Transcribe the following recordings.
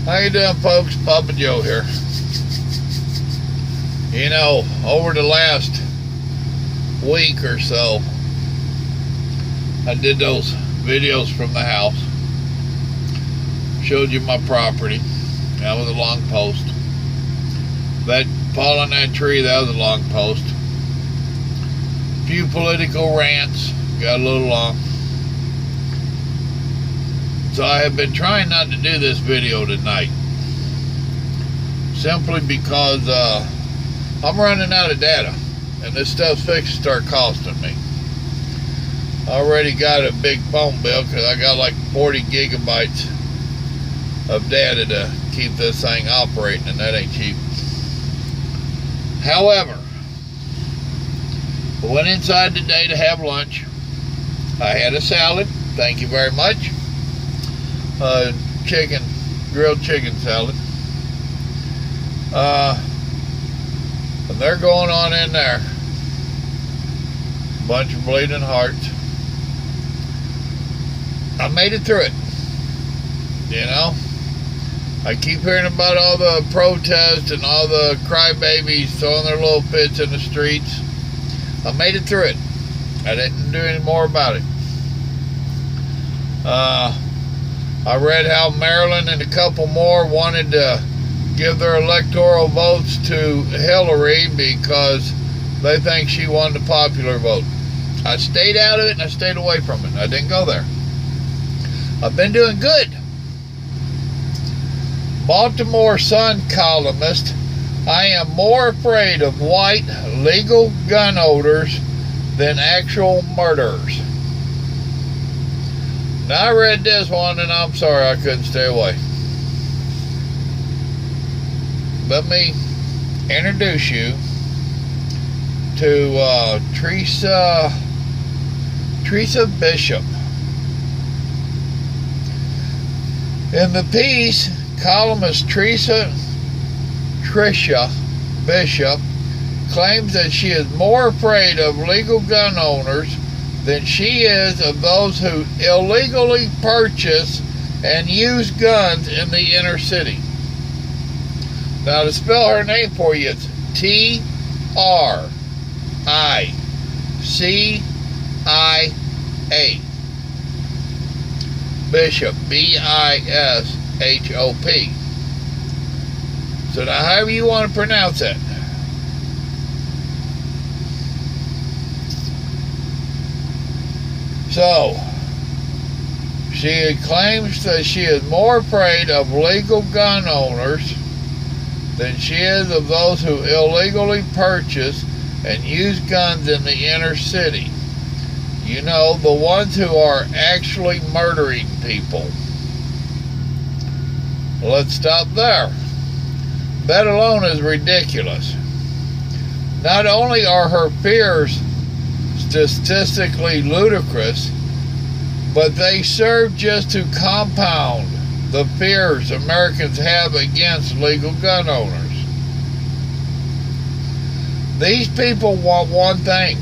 How you doing, folks? Papa Joe here. You know, over the last week or so, I did those videos from the house. Showed you my property. That was a long post. That fall on that tree, that was a long post. A few political rants, got a little long. So I have been trying not to do this video tonight, simply because I'm running out of data, and this stuff's fixing to start costing me. I already got a big phone bill because I got like 40 gigabytes of data to keep this thing operating, and that ain't cheap. However, I went inside today to have lunch. I had a salad, thank you very much. Grilled chicken salad. And they're going on in there. Bunch of bleeding hearts. I made it through it. You know? I keep hearing about all the protests and all the crybabies throwing their little fits in the streets. I made it through it. I didn't do any more about it. I read how Maryland and a couple more wanted to give their electoral votes to Hillary because they think she won the popular vote. I stayed out of it and I stayed away from it. I didn't go there. I've been doing good. Baltimore Sun columnist, I am more afraid of white legal gun owners than actual murderers. Now I read this one and I'm sorry I couldn't stay away. Let me introduce you to Teresa Bishop. In the piece, columnist Tricia Bishop claims that she is more afraid of legal gun owners than she is of those who illegally purchase and use guns in the inner city. Now, to spell her name for you, it's Tricia. Bishop, Bishop. So now, however you want to pronounce it. So, she claims that she is more afraid of legal gun owners than she is of those who illegally purchase and use guns in the inner city. You know, the ones who are actually murdering people. Let's stop there. That alone is ridiculous. Not only are her fears statistically ludicrous, but they serve just to compound the fears Americans have against legal gun owners. These people want one thing: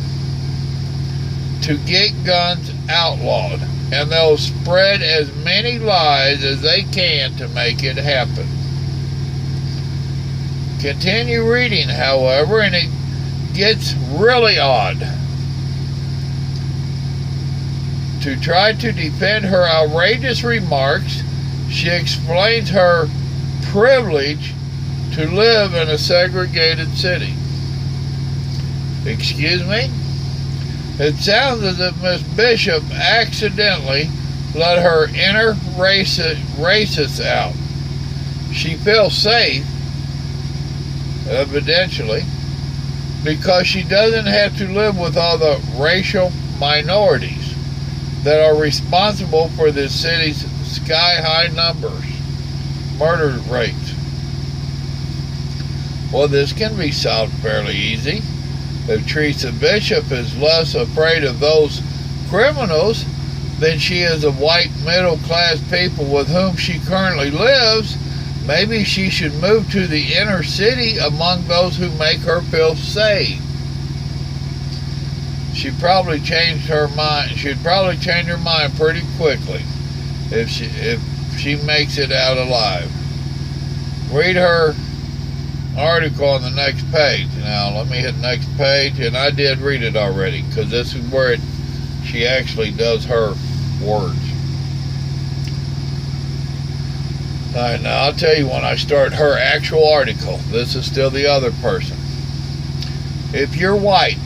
to get guns outlawed, and they'll spread as many lies as they can to make it happen. Continue reading, however, and it gets really odd. To try to defend her outrageous remarks, she explains her privilege to live in a segregated city. Excuse me? It sounds as if Miss Bishop accidentally let her inner racist out. She feels safe, evidently, because she doesn't have to live with all the racial minorities that are responsible for this city's sky-high murder rates. Well, this can be solved fairly easy. If Teresa Bishop is less afraid of those criminals than she is of white middle-class people with whom she currently lives, maybe she should move to the inner city among those who make her feel safe. She'd probably change her mind. She'd probably change her mind pretty quickly if she makes it out alive. read her article on the next page. Now, let me hit next page, and I did read it already, because this is where she actually does her words. Alright, now I'll tell you when I start her actual article. This is still the other person. If you're white,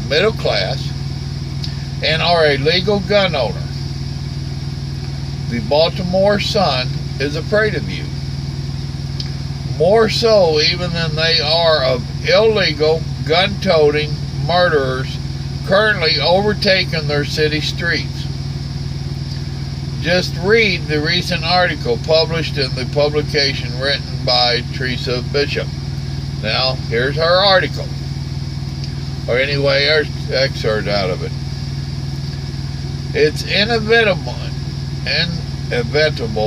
middle class, and are a legal gun owner, the Baltimore Sun is afraid of you. More so even than they are of illegal, gun-toting murderers currently overtaking their city streets. Just read the recent article published in the publication written by Teresa Bishop. Now, here's her article. Or anyway, her excerpt out of it. It's inevitable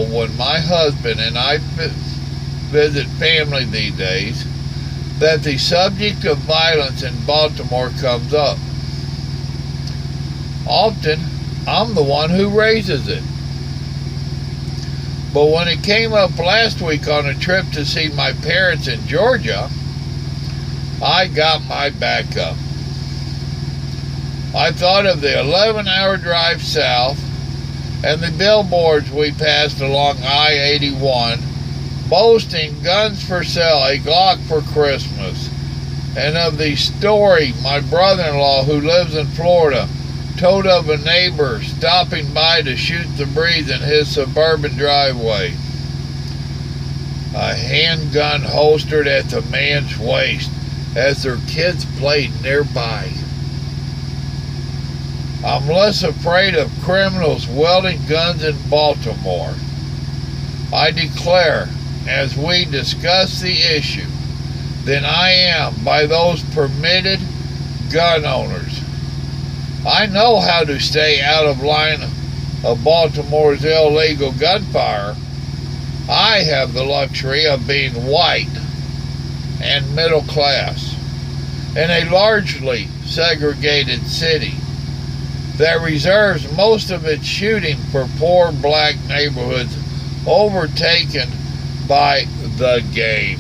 when my husband and I visit family these days that the subject of violence in Baltimore comes up. Often, I'm the one who raises it. But when it came up last week on a trip to see my parents in Georgia, I got my back up. I thought of the 11-hour drive south and the billboards we passed along I-81 boasting guns for sale, a Glock for Christmas, and of the story my brother-in-law who lives in Florida told of a neighbor stopping by to shoot the breeze in his suburban driveway. A handgun holstered at the man's waist as their kids played nearby. I'm less afraid of criminals wielding guns in Baltimore. I declare, as we discuss the issue, than I am by those permitted gun owners. I know how to stay out of line of Baltimore's illegal gunfire. I have the luxury of being white and middle class in a largely segregated city that reserves most of its shooting for poor black neighborhoods overtaken by the game.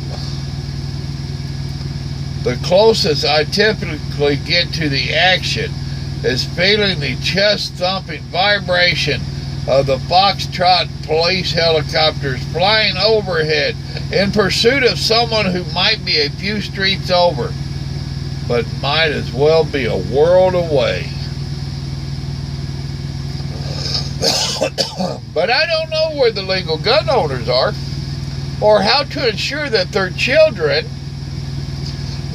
The closest I typically get to the action is feeling the chest-thumping vibration of the Foxtrot police helicopters flying overhead in pursuit of someone who might be a few streets over, but might as well be a world away. But I don't know where the legal gun owners are, or how to ensure that their children,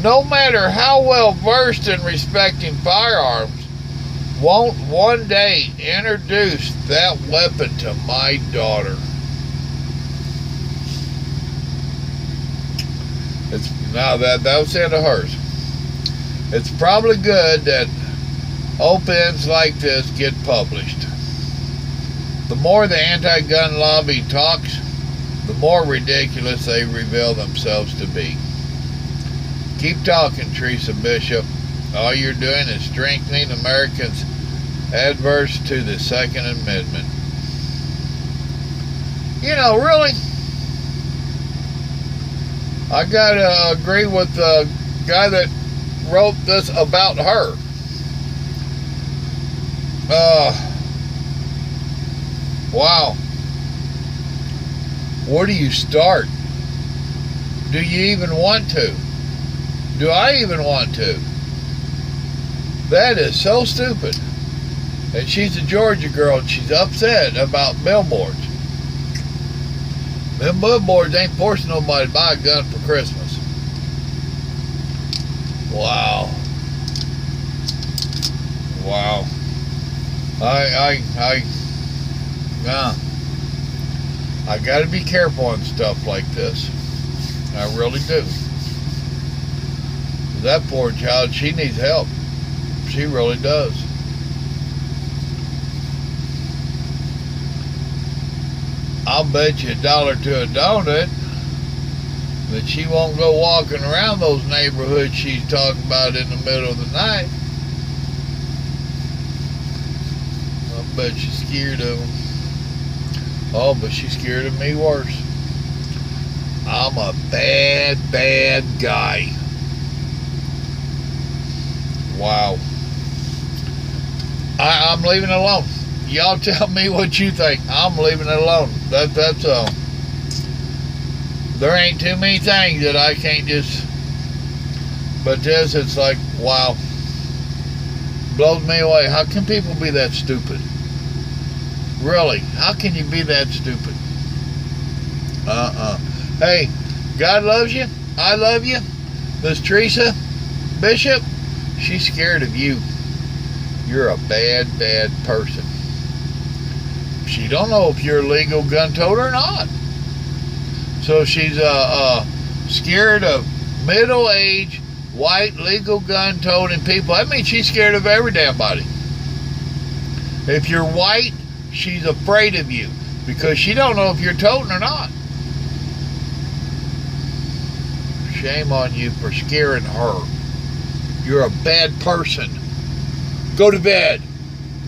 no matter how well versed in respecting firearms, won't one day introduce that weapon to my daughter. Now that was the end of hers. It's probably good that op-eds like this get published. The more the anti-gun lobby talks, the more ridiculous they reveal themselves to be. Keep talking, Teresa Bishop. All you're doing is strengthening Americans adverse to the Second Amendment. You know, really, I gotta agree with the guy that wrote this about her. Wow. Where do you start? Do you even want to? Do I even want to? That is so stupid. And she's a Georgia girl and she's upset about billboards. Them billboards ain't forcing nobody to buy a gun for Christmas. Wow. Wow. I gotta be careful on stuff like this. I really do. That poor child, she needs help. She really does. I'll bet you $1 to a donut that she won't go walking around those neighborhoods she's talking about in the middle of the night. I'll bet she's scared of them. Oh, but she's scared of me worse. I'm a bad, bad guy. Wow. I'm leaving it alone. Y'all tell me what you think. I'm leaving it alone. That's there ain't too many things that I can't just. But this, it's like, wow. Blows me away. How can people be that stupid? Really? How can you be that stupid? Hey, God loves you. I love you. Miss Teresa Bishop, she's scared of you. You're a bad, bad person. She don't know if you're a legal gun toter or not. So she's scared of middle-aged, white, legal gun toting people. That means she's scared of every damn body. If you're white, she's afraid of you because she don't know if you're toting or not. Shame on you for scaring her. You're a bad person. Go to bed.